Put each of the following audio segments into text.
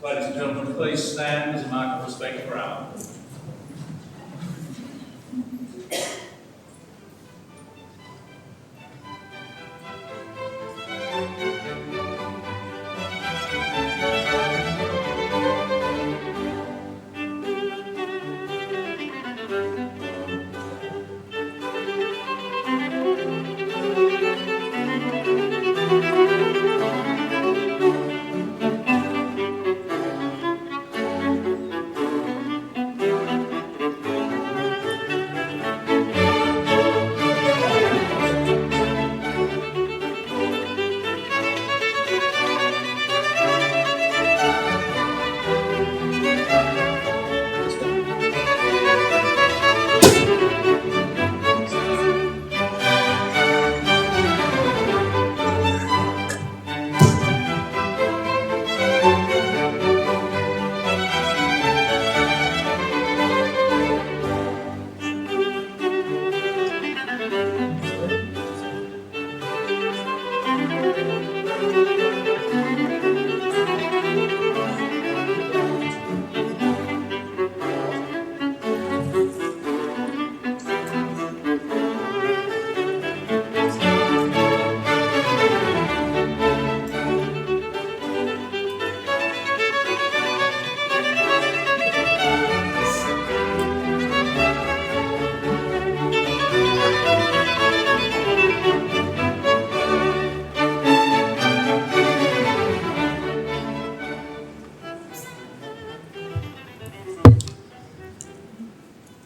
Ladies and gentlemen, please stand as a mark of respect for Alan.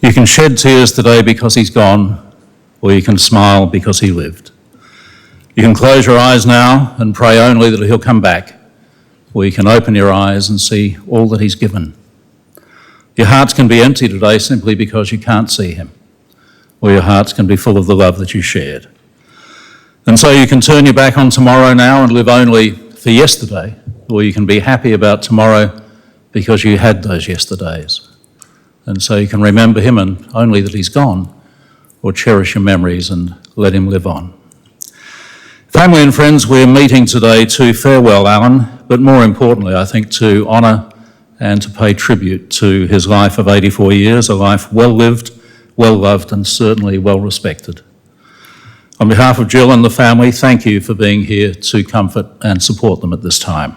You can shed tears today because he's gone, or you can smile because he lived. You can close your eyes now and pray only that he'll come back, or you can open your eyes and see all that he's given. Your hearts can be empty today simply because you can't see him, or your hearts can be full of the love that you shared. And so you can turn your back on tomorrow now and live only for yesterday, or you can be happy about tomorrow because you had those yesterdays. And so you can remember him and only that he's gone, or cherish your memories and let him live on. Family and friends, we're meeting today to farewell Alan, but more importantly, I think, to honour and to pay tribute to his life of 84 years, a life well lived, well loved, and certainly well respected. On behalf of Jill and the family, thank you for being here to comfort and support them at this time.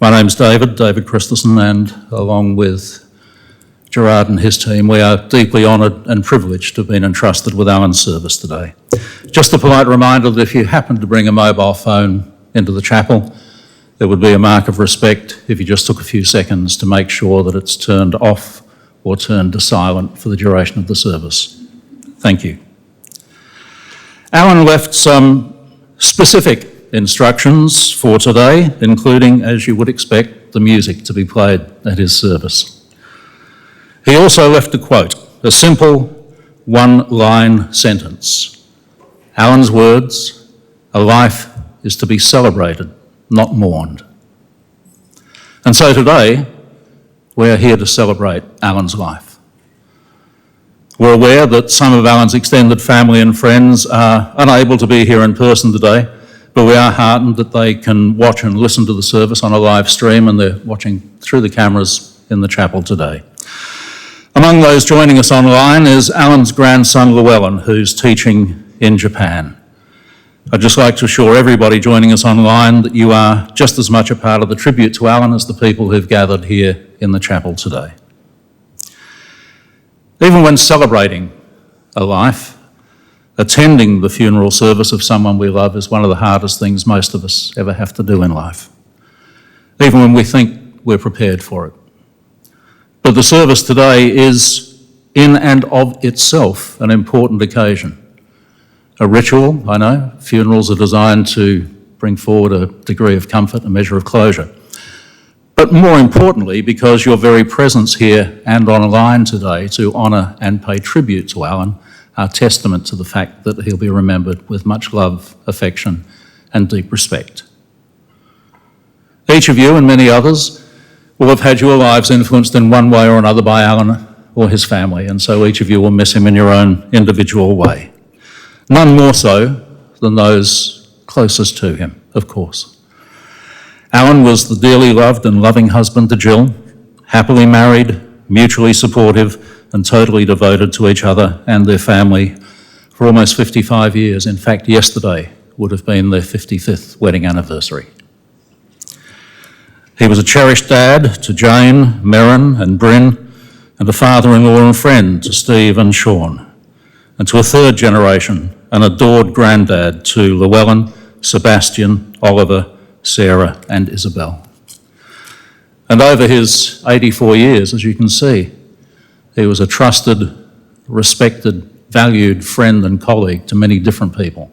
My name's David Christensen, and along with Gerard and his team, we are deeply honoured and privileged to have been entrusted with Alan's service today. Just a polite reminder that if you happen to bring a mobile phone into the chapel, there would be a mark of respect if you just took a few seconds to make sure that it's turned off or turned to silent for the duration of the service. Thank you. Alan left some specific instructions for today, including, as you would expect, the music to be played at his service. He also left a quote, a simple one-line sentence. Alan's words, "A life is to be celebrated, not mourned." And so today, we're here to celebrate Alan's life. We're aware that some of Alan's extended family and friends are unable to be here in person today, but we are heartened that they can watch and listen to the service on a live stream, and they're watching through the cameras in the chapel today. Among those joining us online is Alan's grandson Llewellyn, who's teaching in Japan. I'd just like to assure everybody joining us online that you are just as much a part of the tribute to Alan as the people who've gathered here in the chapel today. Even when celebrating a life, attending the funeral service of someone we love is one of the hardest things most of us ever have to do in life, even when we think we're prepared for it. But the service today is, in and of itself, an important occasion. A ritual, I know. Funerals are designed to bring forward a degree of comfort, a measure of closure. But more importantly, because your very presence here and online today to honour and pay tribute to Alan are testament to the fact that he'll be remembered with much love, affection, and deep respect. Each of you and many others will have had your lives influenced in one way or another by Alan or his family, and so each of you will miss him in your own individual way. None more so than those closest to him, of course. Alan was the dearly loved and loving husband to Jill, happily married, mutually supportive and totally devoted to each other and their family for almost 55 years. In fact, yesterday would have been their 55th wedding anniversary. He was a cherished dad to Jane, Merrin and Bryn, and a father-in-law and friend to Steve and Sean, and to a third generation, an adored granddad to Llewellyn, Sebastian, Oliver, Sarah and Isabel. And over his 84 years, as you can see, he was a trusted, respected, valued friend and colleague to many different people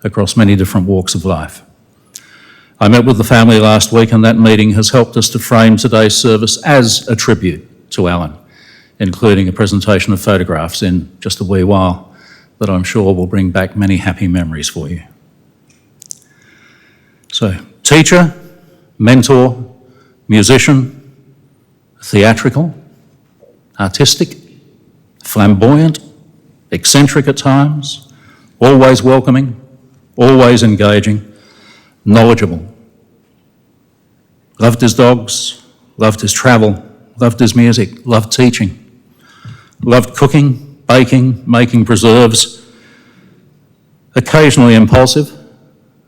across many different walks of life. I met with the family last week, and that meeting has helped us to frame today's service as a tribute to Alan, including a presentation of photographs in just a wee while that I'm sure will bring back many happy memories for you. So, teacher, mentor, musician, theatrical, artistic, flamboyant, eccentric at times, always welcoming, always engaging, knowledgeable. Loved his dogs, loved his travel, loved his music, loved teaching, loved cooking, baking, making preserves, occasionally impulsive,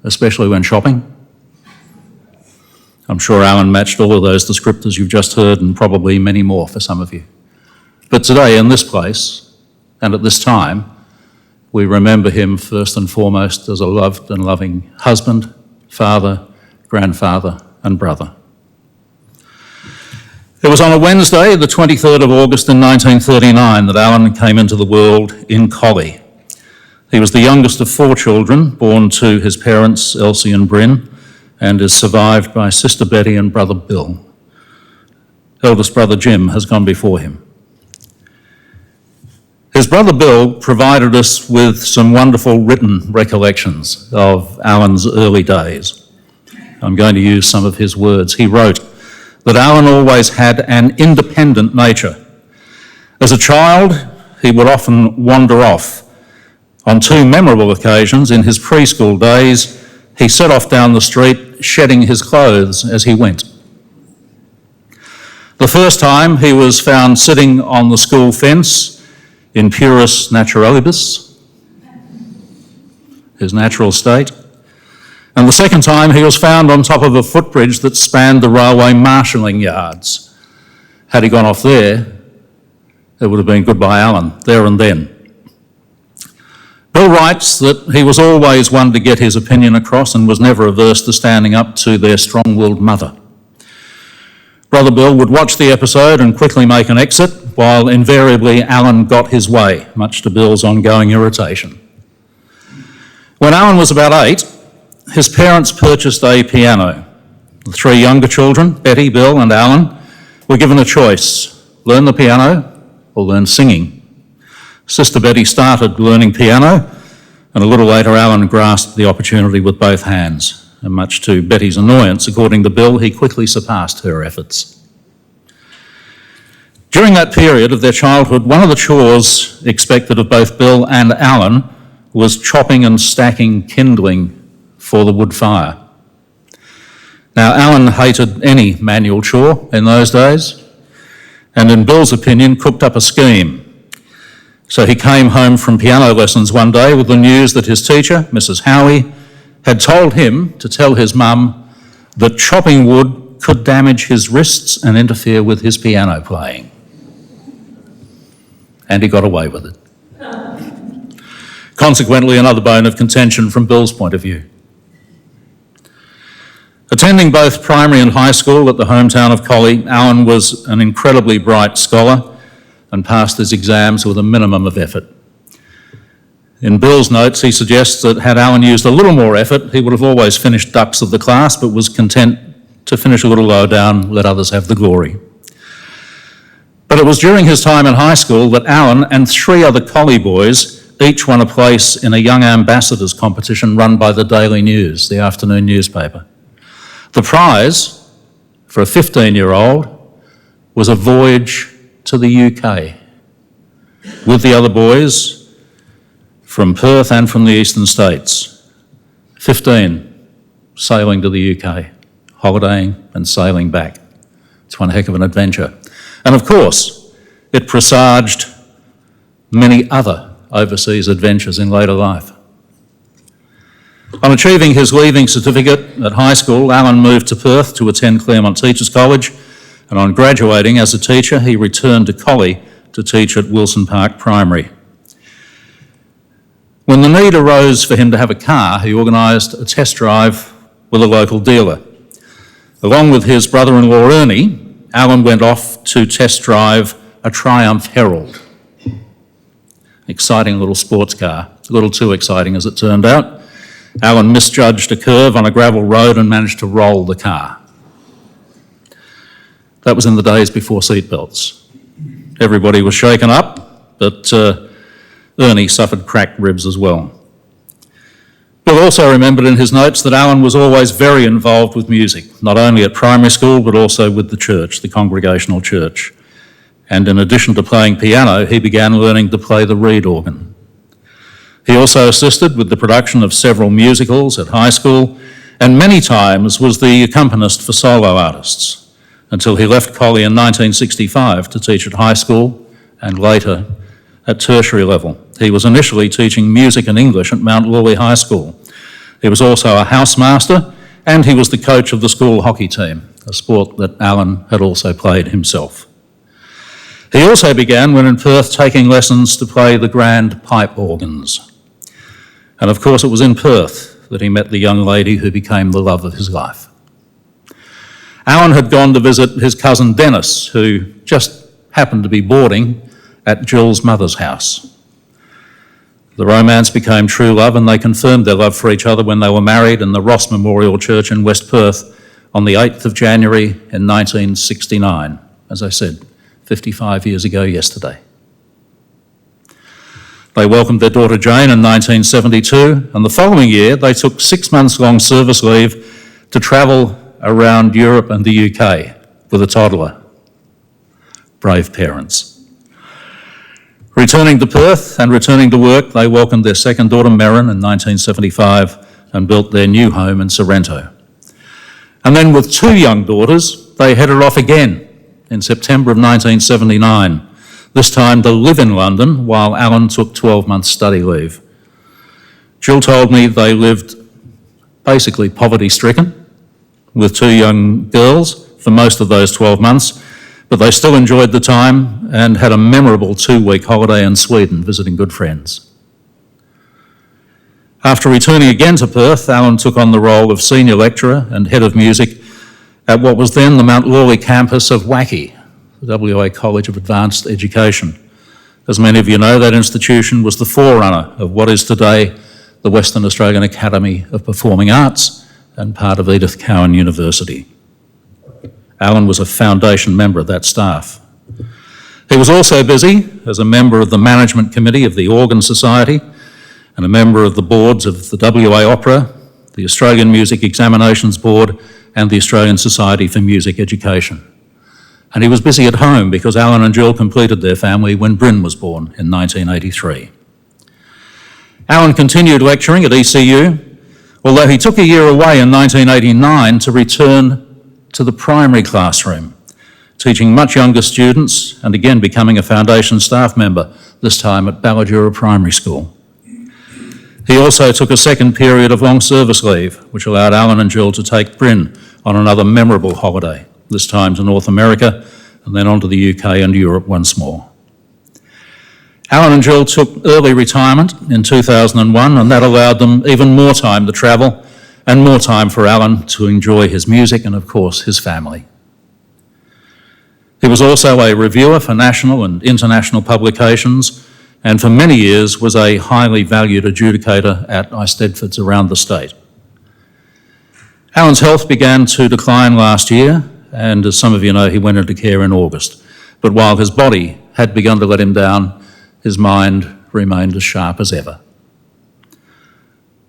especially when shopping. I'm sure Alan matched all of those descriptors you've just heard, and probably many more for some of you. But today, in this place, and at this time, we remember him first and foremost as a loved and loving husband, father, grandfather, and brother. It was on a Wednesday, the 23rd of August in 1939, that Alan came into the world in Collie. He was the youngest of 4 children, born to his parents, Elsie and Bryn, and is survived by sister Betty and brother Bill. Eldest brother Jim has gone before him. His brother Bill provided us with some wonderful written recollections of Alan's early days. I'm going to use some of his words. He wrote that Alan always had an independent nature. As a child, he would often wander off. On 2 memorable occasions in his preschool days, he set off down the street, shedding his clothes as he went. The first time, he was found sitting on the school fence in puris naturalibus, his natural state. And the second time, he was found on top of a footbridge that spanned the railway marshalling yards. Had he gone off there, it would have been goodbye Alan, there and then. Bill writes that he was always one to get his opinion across and was never averse to standing up to their strong-willed mother. Brother Bill would watch the episode and quickly make an exit, while invariably Alan got his way, much to Bill's ongoing irritation. When Alan was about 8, his parents purchased a piano. The 3 younger children, Betty, Bill and Alan, were given a choice: learn the piano or learn singing. Sister Betty started learning piano, and a little later Alan grasped the opportunity with both hands, and much to Betty's annoyance, according to Bill, he quickly surpassed her efforts. During that period of their childhood, one of the chores expected of both Bill and Alan was chopping and stacking kindling for the wood fire. Now, Alan hated any manual chore in those days, and in Bill's opinion, cooked up a scheme. So he came home from piano lessons one day with the news that his teacher, Mrs. Howie, had told him to tell his mum that chopping wood could damage his wrists and interfere with his piano playing. And he got away with it. Consequently, another bone of contention from Bill's point of view. Attending both primary and high school at the hometown of Collie, Alan was an incredibly bright scholar and passed his exams with a minimum of effort. In Bill's notes, he suggests that had Alan used a little more effort, he would have always finished dux of the class, but was content to finish a little lower down, let others have the glory. But it was during his time in high school that Alan and 3 other Collie boys each won a place in a Young Ambassadors competition run by the Daily News, the afternoon newspaper. The prize for a 15-year-old was a voyage to the UK with the other boys from Perth and from the eastern states. 15 sailing to the UK, holidaying and sailing back. It's one heck of an adventure. And of course, it presaged many other overseas adventures in later life. On achieving his leaving certificate at high school, Alan moved to Perth to attend Claremont Teachers College, and on graduating as a teacher, he returned to Collie to teach at Wilson Park Primary. When the need arose for him to have a car, he organised a test drive with a local dealer. Along with his brother-in-law Ernie, Alan went off to test drive a Triumph Herald. Exciting little sports car, a little too exciting as it turned out. Alan misjudged a curve on a gravel road and managed to roll the car. That was in the days before seatbelts. Everybody was shaken up, but Ernie suffered cracked ribs as well. Bill also remembered in his notes that Alan was always very involved with music, not only at primary school, but also with the church, the Congregational Church. And in addition to playing piano, he began learning to play the reed organ. He also assisted with the production of several musicals at high school, and many times was the accompanist for solo artists, until he left Collie in 1965 to teach at high school and later at tertiary level. He was initially teaching music and English at Mount Lawley High School. He was also a housemaster, and he was the coach of the school hockey team, a sport that Alan had also played himself. He also began, when in Perth, taking lessons to play the grand pipe organs. And of course it was in Perth that he met the young lady who became the love of his life. Alan had gone to visit his cousin Dennis, who just happened to be boarding at Jill's mother's house. The romance became true love, and they confirmed their love for each other when they were married in the Ross Memorial Church in West Perth on the 8th of January in 1969. As I said, 55 years ago yesterday. They welcomed their daughter Jane in 1972, and the following year they took 6 months long service leave to travel around Europe and the UK with a toddler. Brave parents. Returning to Perth and returning to work, they welcomed their second daughter Merrin in 1975 and built their new home in Sorrento. And then with two young daughters, they headed off again in September of 1979, this time to live in London while Alan took 12 months study leave. Jill told me they lived basically poverty-stricken with two young girls for most of those 12 months, but they still enjoyed the time and had a memorable 2-week holiday in Sweden visiting good friends. After returning again to Perth, Alan took on the role of senior lecturer and head of music at what was then the Mount Lawley campus of WACI, the WA College of Advanced Education. As many of you know, that institution was the forerunner of what is today the Western Australian Academy of Performing Arts and part of Edith Cowan University. Alan was a foundation member of that staff. He was also busy as a member of the management committee of the Organ Society and a member of the boards of the WA Opera, the Australian Music Examinations Board, and the Australian Society for Music Education. And he was busy at home because Alan and Jill completed their family when Bryn was born in 1983. Alan continued lecturing at ECU, although he took a year away in 1989 to return to the primary classroom, teaching much younger students and again becoming a foundation staff member, this time at Ballajura Primary School. He also took a second period of long service leave, which allowed Alan and Jill to take Bryn on another memorable holiday, this time to North America and then on to the UK and Europe once more. Alan and Jill took early retirement in 2001, and that allowed them even more time to travel and more time for Alan to enjoy his music and, of course, his family. He was also a reviewer for national and international publications, and for many years was a highly valued adjudicator at Eisteddfods around the state. Alan's health began to decline last year, and as some of you know, he went into care in August. But while his body had begun to let him down, his mind remained as sharp as ever.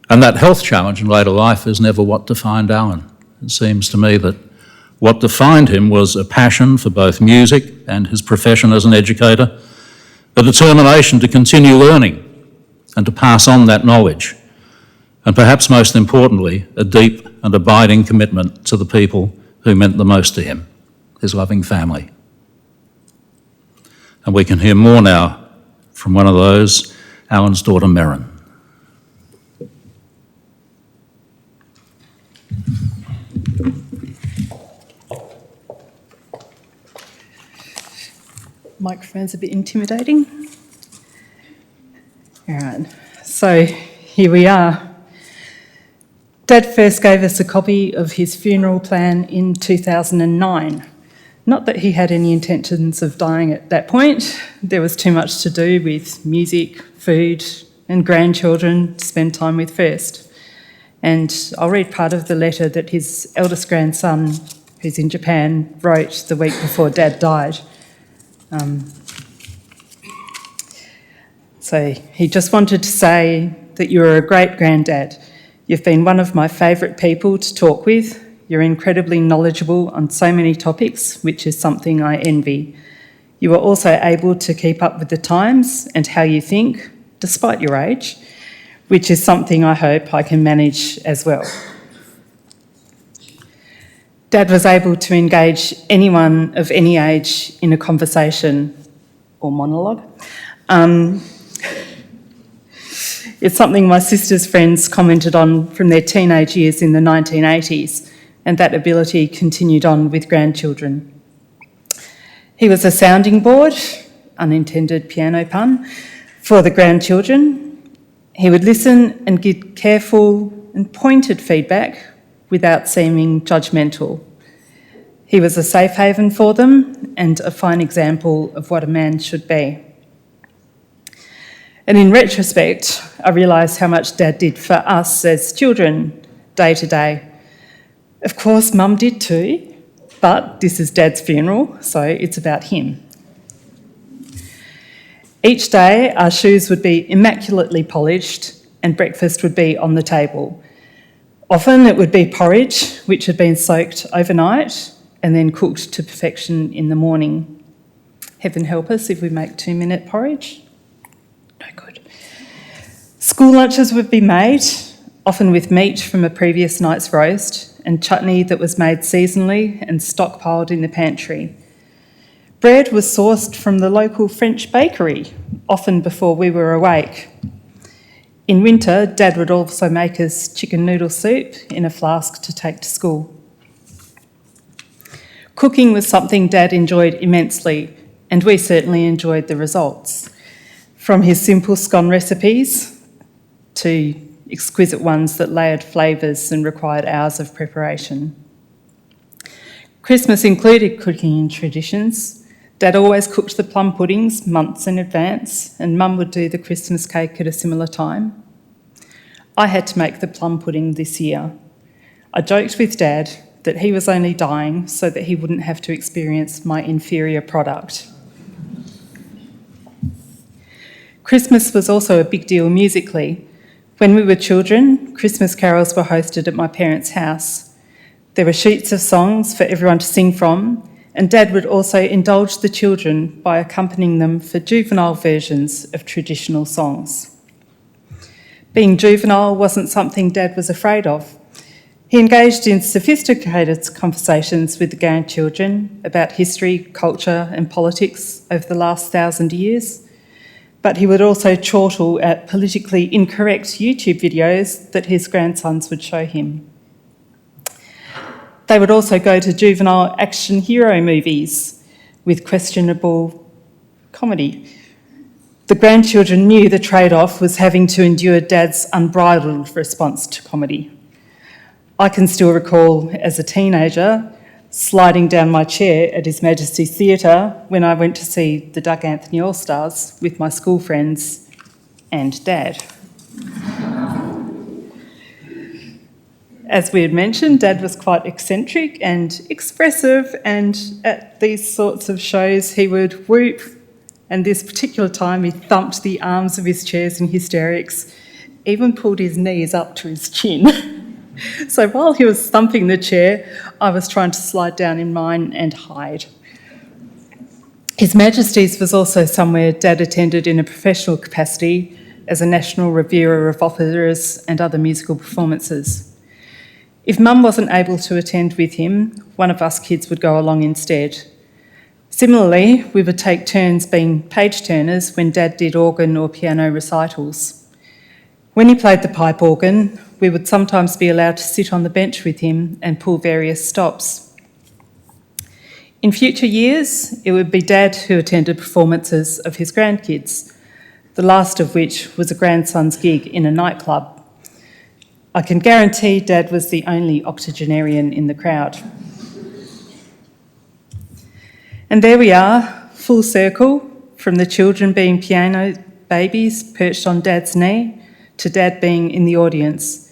And that health challenge in later life is never what defined Alan. It seems to me that what defined him was a passion for both music and his profession as an educator, a determination to continue learning and to pass on that knowledge, and perhaps most importantly, a deep and abiding commitment to the people who meant the most to him, his loving family. And we can hear more now from one of those, Alan's daughter, Merrin. Microphone's a bit intimidating. All right, so here we are. Dad first gave us a copy of his funeral plan in 2009. Not that he had any intentions of dying at that point. There was too much to do with music, food, and grandchildren to spend time with first. And I'll read part of the letter that his eldest grandson, who's in Japan, wrote the week before Dad died. So he just wanted to say that you're a great granddad. You've been one of my favourite people to talk with. You're incredibly knowledgeable on so many topics, which is something I envy. You are also able to keep up with the times and how you think, despite your age, which is something I hope I can manage as well. Dad was able to engage anyone of any age in a conversation or monologue. It's something my sister's friends commented on from their teenage years in the 1980s, and that ability continued on with grandchildren. He was a sounding board, unintended piano pun, for the grandchildren. He would listen and give careful and pointed feedback without seeming judgmental. He was a safe haven for them and a fine example of what a man should be. And in retrospect, I realised how much Dad did for us as children, day to day. Of course, Mum did too, but this is Dad's funeral, so it's about him. Each day, our shoes would be immaculately polished and breakfast would be on the table. Often it would be porridge, which had been soaked overnight and then cooked to perfection in the morning. Heaven help us if we make 2-minute porridge. No good. School lunches would be made, often with meat from a previous night's roast and chutney that was made seasonally and stockpiled in the pantry. Bread was sourced from the local French bakery, often before we were awake. In winter, Dad would also make us chicken noodle soup in a flask to take to school. Cooking was something Dad enjoyed immensely, and we certainly enjoyed the results. From his simple scone recipes to exquisite ones that layered flavours and required hours of preparation. Christmas included cooking and traditions. Dad always cooked the plum puddings months in advance, and Mum would do the Christmas cake at a similar time. I had to make the plum pudding this year. I joked with Dad that he was only dying so that he wouldn't have to experience my inferior product. Christmas was also a big deal musically. When we were children, Christmas carols were hosted at my parents' house. There were sheets of songs for everyone to sing from, and Dad would also indulge the children by accompanying them for juvenile versions of traditional songs. Being juvenile wasn't something Dad was afraid of. He engaged in sophisticated conversations with the grandchildren about history, culture and politics over the last 1,000 years, but he would also chortle at politically incorrect YouTube videos that his grandsons would show him. They would also go to juvenile action hero movies with questionable comedy. The grandchildren knew the trade-off was having to endure Dad's unbridled response to comedy. I can still recall, as a teenager, sliding down my chair at His Majesty's Theatre when I went to see the Doug Anthony All-Stars with my school friends and Dad. As we had mentioned, Dad was quite eccentric and expressive, and at these sorts of shows he would whoop, and this particular time he thumped the arms of his chairs in hysterics, even pulled his knees up to his chin. So while he was thumping the chair, I was trying to slide down in mine and hide. His Majesty's was also somewhere Dad attended in a professional capacity, as a national reviewer of operas and other musical performances. If Mum wasn't able to attend with him, one of us kids would go along instead. Similarly, we would take turns being page-turners when Dad did organ or piano recitals. When he played the pipe organ, we would sometimes be allowed to sit on the bench with him and pull various stops. In future years, it would be Dad who attended performances of his grandkids, the last of which was a grandson's gig in a nightclub. I can guarantee Dad was the only octogenarian in the crowd. And there we are, full circle, from the children being piano babies perched on Dad's knee to Dad being in the audience.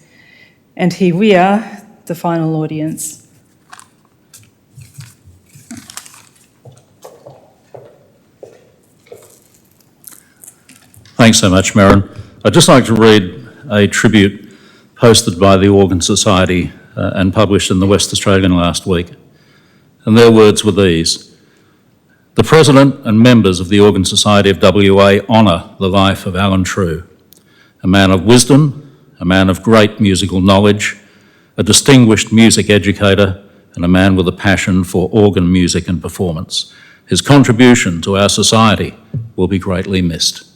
And here we are, the final audience. Thanks so much, Merrin. I'd just like to read a tribute posted by the Organ Society and published in the West Australian last week. And their words were these: "The President and members of the Organ Society of WA honour the life of Alan True, a man of wisdom, a man of great musical knowledge, a distinguished music educator, and a man with a passion for organ music and performance. His contribution to our society will be greatly missed."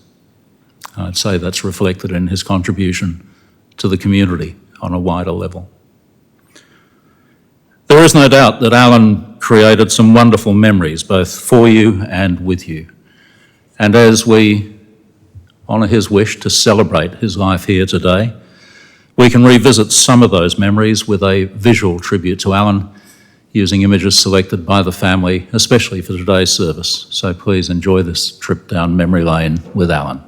I'd say that's reflected in his contribution to the community on a wider level. There is no doubt that Alan created some wonderful memories, both for you and with you. And as we honour his wish to celebrate his life here today, we can revisit some of those memories with a visual tribute to Alan, using images selected by the family, especially for today's service. So please enjoy this trip down memory lane with Alan.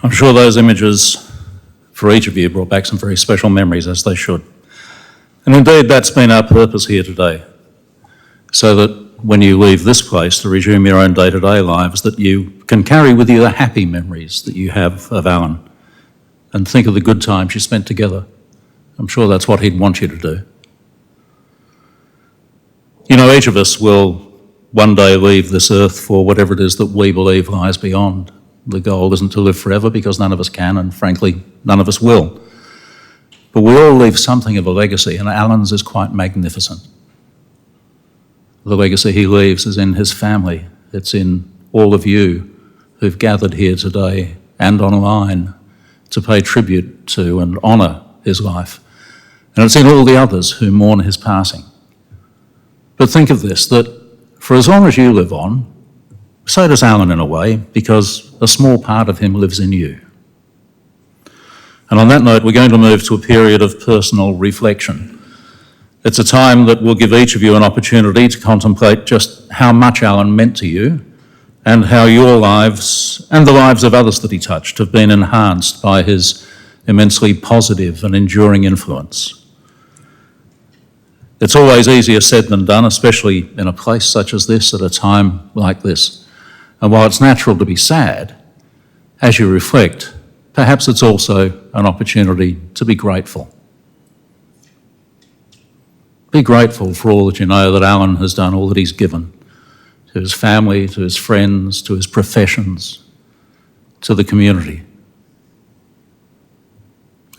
I'm sure those images for each of you brought back some very special memories, as they should. And indeed, that's been our purpose here today, so that when you leave this place to resume your own day-to-day lives, that you can carry with you the happy memories that you have of Alan and think of the good times you spent together. I'm sure that's what he'd want you to do. You know, each of us will one day leave this earth for whatever it is that we believe lies beyond. The goal isn't to live forever, because none of us can, and frankly, none of us will. But we all leave something of a legacy, and Alan's is quite magnificent. The legacy he leaves is in his family. It's in all of you who've gathered here today and online to pay tribute to and honour his life. And it's in all the others who mourn his passing. But think of this, that for as long as you live on, so does Alan in a way, because a small part of him lives in you. And on that note, we're going to move to a period of personal reflection. It's a time that will give each of you an opportunity to contemplate just how much Alan meant to you and how your lives and the lives of others that he touched have been enhanced by his immensely positive and enduring influence. It's always easier said than done, especially in a place such as this, at a time like this. And while it's natural to be sad, as you reflect, perhaps it's also an opportunity to be grateful. Be grateful for all that you know that Alan has done, all that he's given to his family, to his friends, to his professions, to the community.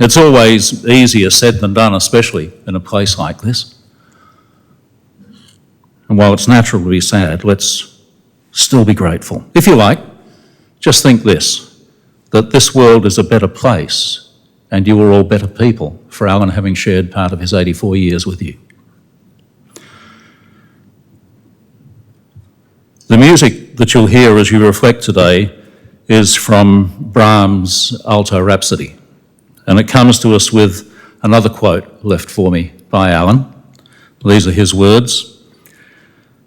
It's always easier said than done, especially in a place like this. And while it's natural to be sad, let's still be grateful. If you like, just think this, that this world is a better place and you are all better people for Alan having shared part of his 84 years with you. The music that you'll hear as you reflect today is from Brahms' Alto Rhapsody, and it comes to us with another quote left for me by Alan. These are his words.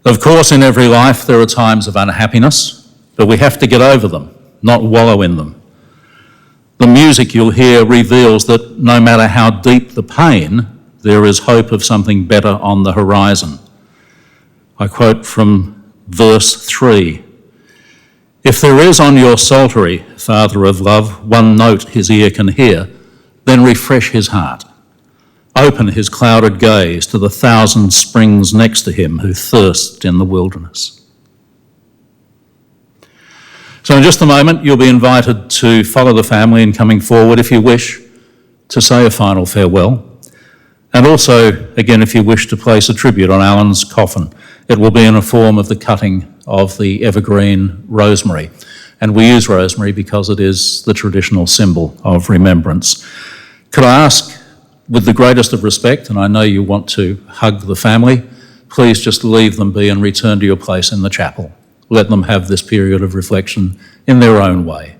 Of course, in every life there are times of unhappiness, but we have to get over them, not wallow in them. The music you'll hear reveals that no matter how deep the pain, there is hope of something better on the horizon. I quote from verse 3. If there is on your psaltery, Father of love, one note his ear can hear, then refresh his heart. open his clouded gaze to the 1,000 springs next to him who thirst in the wilderness. So in just a moment, you'll be invited to follow the family in coming forward if you wish to say a final farewell. And also, again, if you wish to place a tribute on Alan's coffin, it will be in a form of the cutting of the evergreen rosemary. And we use rosemary because it is the traditional symbol of remembrance. Could I ask, with the greatest of respect, and I know you want to hug the family, please just leave them be and return to your place in the chapel. Let them have this period of reflection in their own way.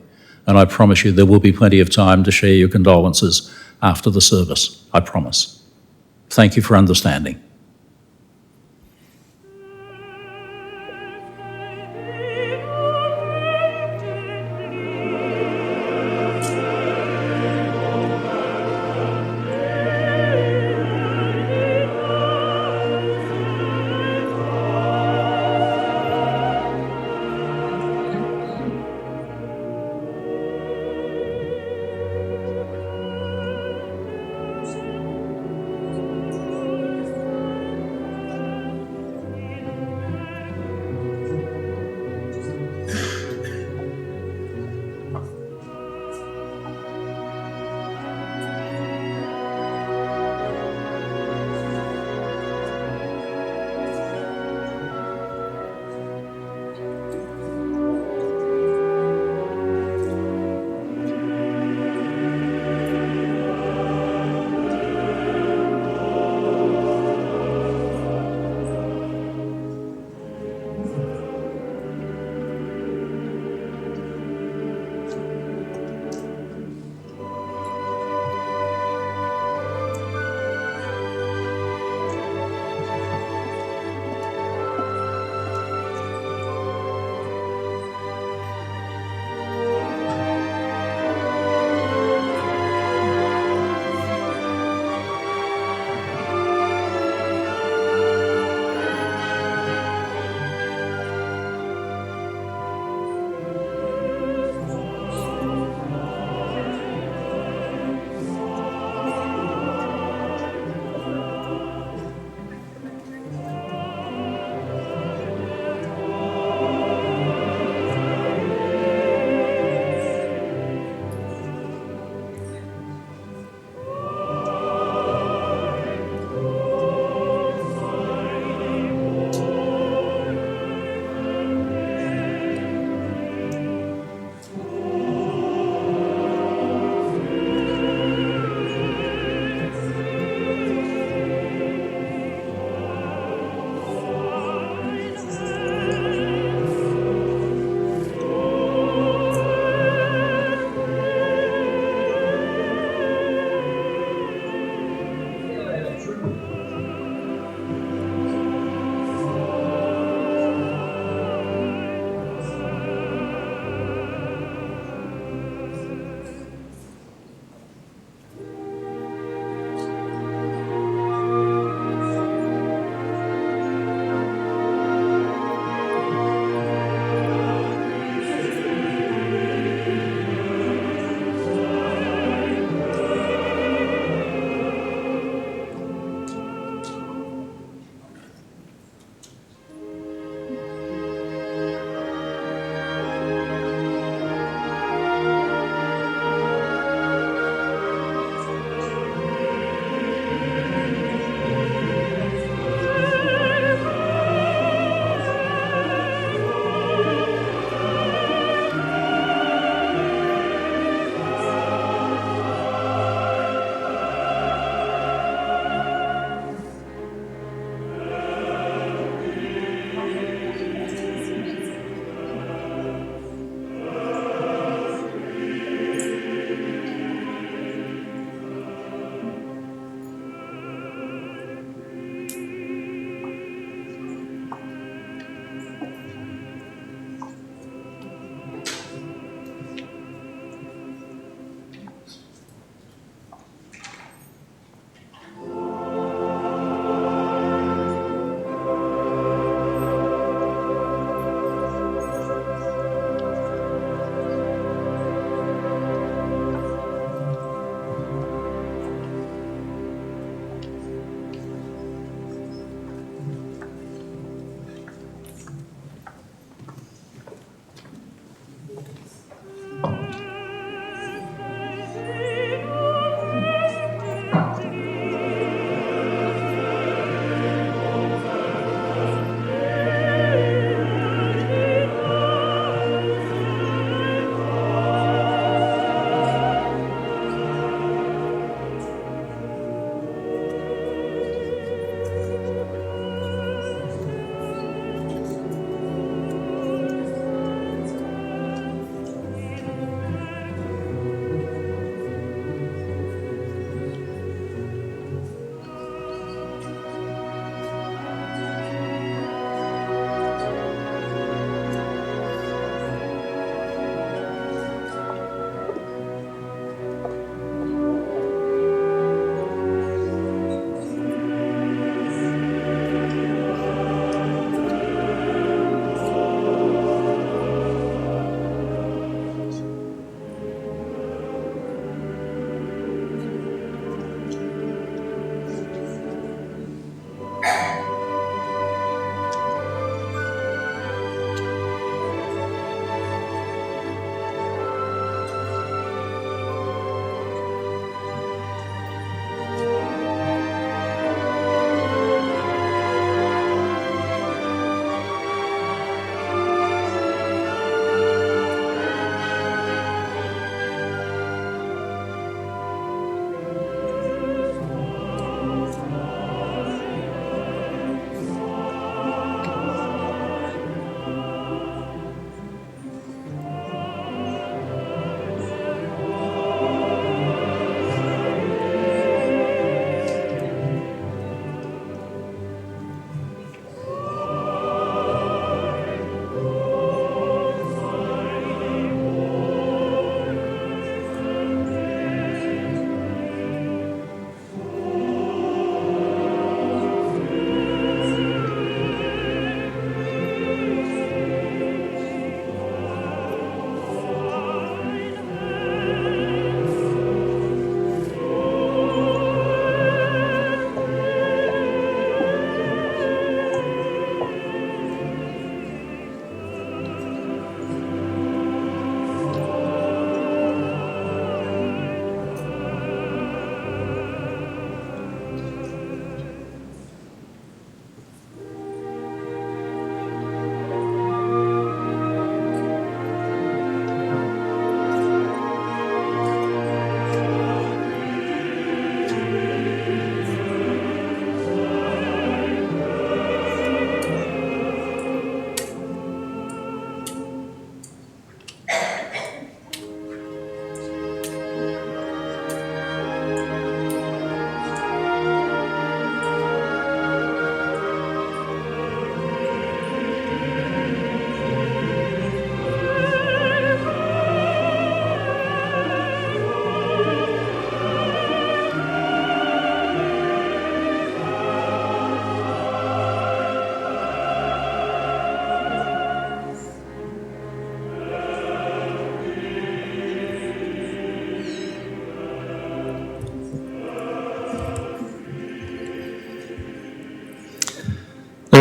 And I promise you there will be plenty of time to share your condolences after the service, I promise. Thank you for understanding.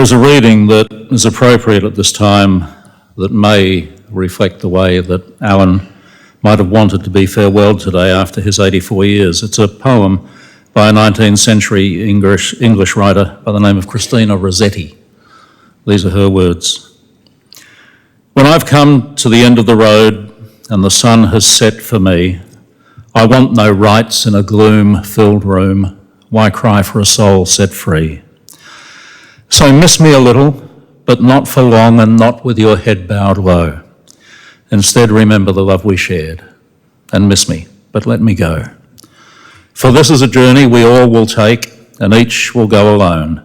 There is a reading that is appropriate at this time that may reflect the way that Alan might have wanted to be farewelled today after his 84 years. It's a poem by a 19th century English writer by the name of Christina Rossetti. These are her words. When I've come to the end of the road and the sun has set for me, I want no rights in a gloom-filled room. Why cry for a soul set free? So miss me a little, but not for long and not with your head bowed low. Instead, remember the love we shared, and miss me, but let me go. For this is a journey we all will take, and each will go alone.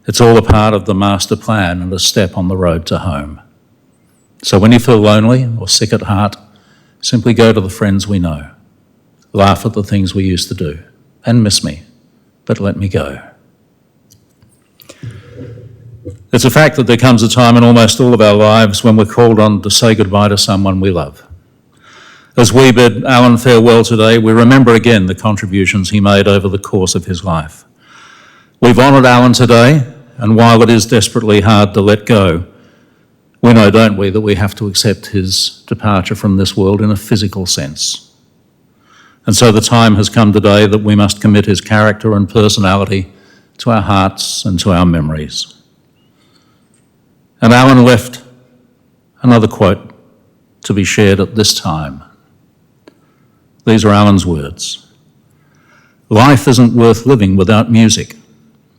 It's all a part of the master plan and a step on the road to home. So when you feel lonely or sick at heart, simply go to the friends we know. Laugh at the things we used to do, and miss me, but let me go. It's a fact that there comes a time in almost all of our lives when we're called on to say goodbye to someone we love. As we bid Alan farewell today, we remember again the contributions he made over the course of his life. We've honoured Alan today, and while it is desperately hard to let go, we know, don't we, that we have to accept his departure from this world in a physical sense. And so the time has come today that we must commit his character and personality to our hearts and to our memories. And Alan left another quote to be shared at this time. These are Alan's words. Life isn't worth living without music.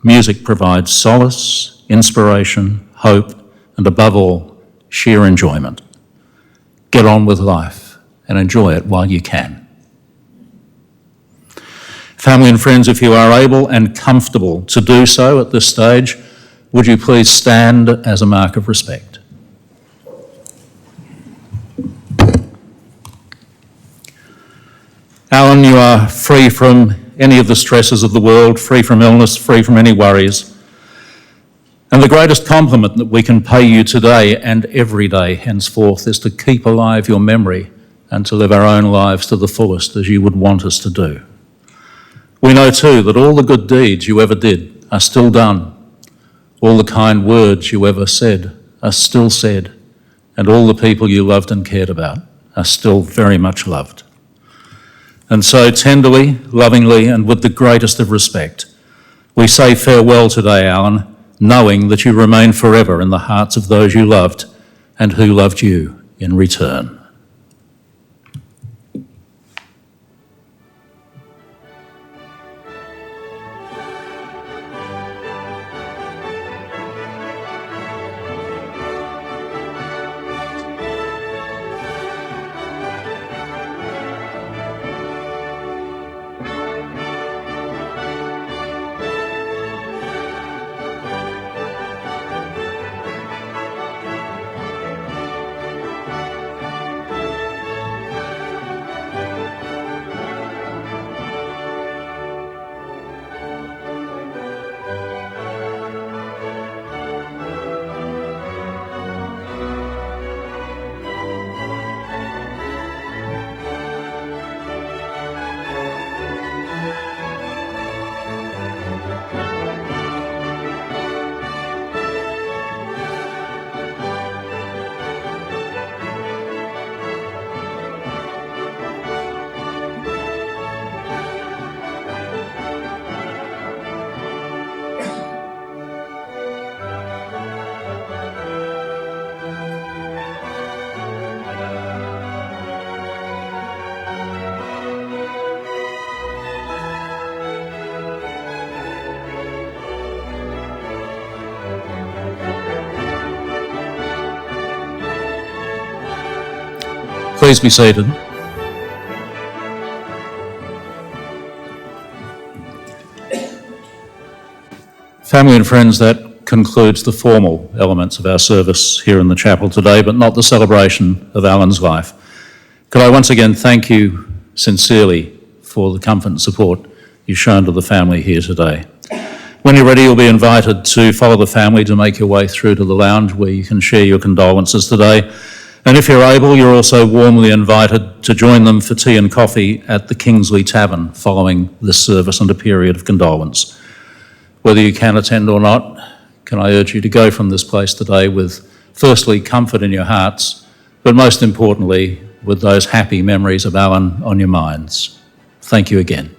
Music provides solace, inspiration, hope, and above all, sheer enjoyment. Get on with life and enjoy it while you can. Family and friends, if you are able and comfortable to do so at this stage, would you please stand as a mark of respect? Alan, you are free from any of the stresses of the world, free from illness, free from any worries. And the greatest compliment that we can pay you today and every day henceforth is to keep alive your memory and to live our own lives to the fullest as you would want us to do. We know too that all the good deeds you ever did are still done. All the kind words you ever said are still said, and all the people you loved and cared about are still very much loved. And so tenderly, lovingly, and with the greatest of respect, we say farewell today, Alan, knowing that you remain forever in the hearts of those you loved and who loved you in return. Please be seated. Family and friends, that concludes the formal elements of our service here in the chapel today, but not the celebration of Alan's life. Could I once again thank you sincerely for the comfort and support you've shown to the family here today. When you're ready, you'll be invited to follow the family to make your way through to the lounge where you can share your condolences today. And if you're able, you're also warmly invited to join them for tea and coffee at the Kingsley Tavern following this service and a period of condolence. Whether you can attend or not, can I urge you to go from this place today with, firstly, comfort in your hearts, but most importantly, with those happy memories of Owen on your minds. Thank you again.